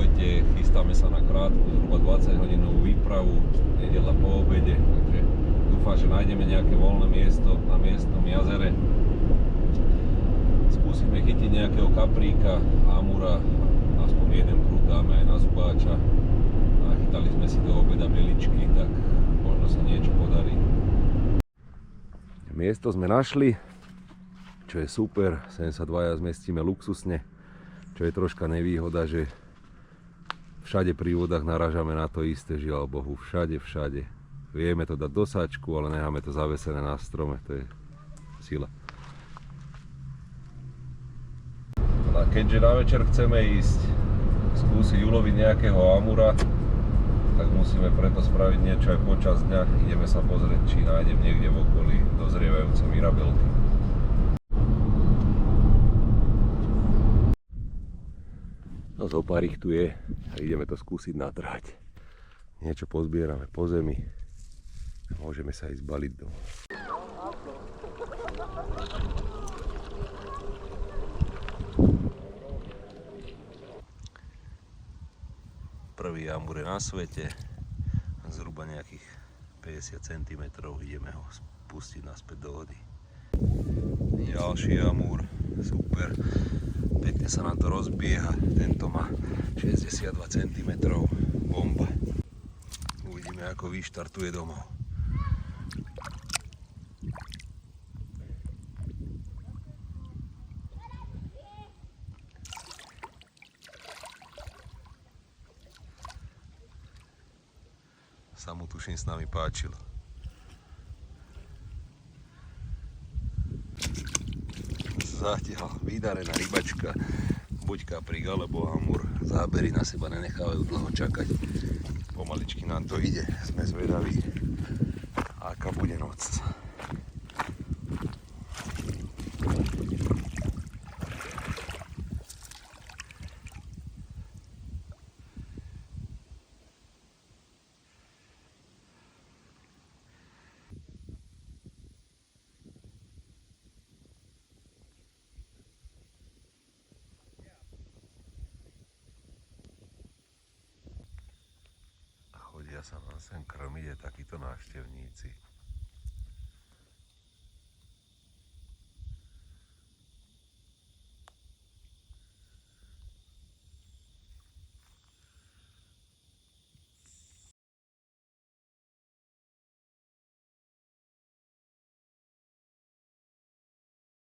svete, chystáme sa na krátku, zhruba 20-hodinovú výpravu, nedeľa po obede, takže dúfam, že nájdeme nejaké voľné miesto na miestnom jazere. Skúsime chytiť nejakého kapríka, amura, aspoň jeden prúd dáme aj na zubáča. Nachytali sme si do obeda beličky, tak možno sa niečo podarí. Miesto sme našli, čo je super, sem sa dvaja zmestíme luxusne, čo je troška nevýhoda, že všade pri vodách narážame na to isté, žiaľ Bohu, všade. Vieme to dať do sáčku, ale necháme to zavesené na strome, to je sila. A keďže na večer chceme ísť skúsiť uloviť nejakého amura, tak musíme preto spraviť niečo aj počas dňa. Ideme sa pozrieť, či nájdem niekde v okolí dozrievajúce mirabelky. No zo pár ich tu je a ideme to skúsiť natrhať. Niečo pozbierame po zemi a môžeme sa ísť baliť domov. Prvý amur je na svete, zhruba nejakých 50 cm, ideme ho spustiť naspäť do vody. Ďalší amur, super, pekne sa nám to rozbieha, tento má 62 cm, bomba. Uvidíme, ako vyštartuje domov. Sa mu tuším s nami páčilo. Zatiaľ vydarená rybačka, buď kaprík alebo amur. Zábery na seba nenechávajú dlho čakať. Pomaličky nám to ide, sme zvedaví, aká bude noc. Chodia sa nám sem krmiť takíto návštevníci.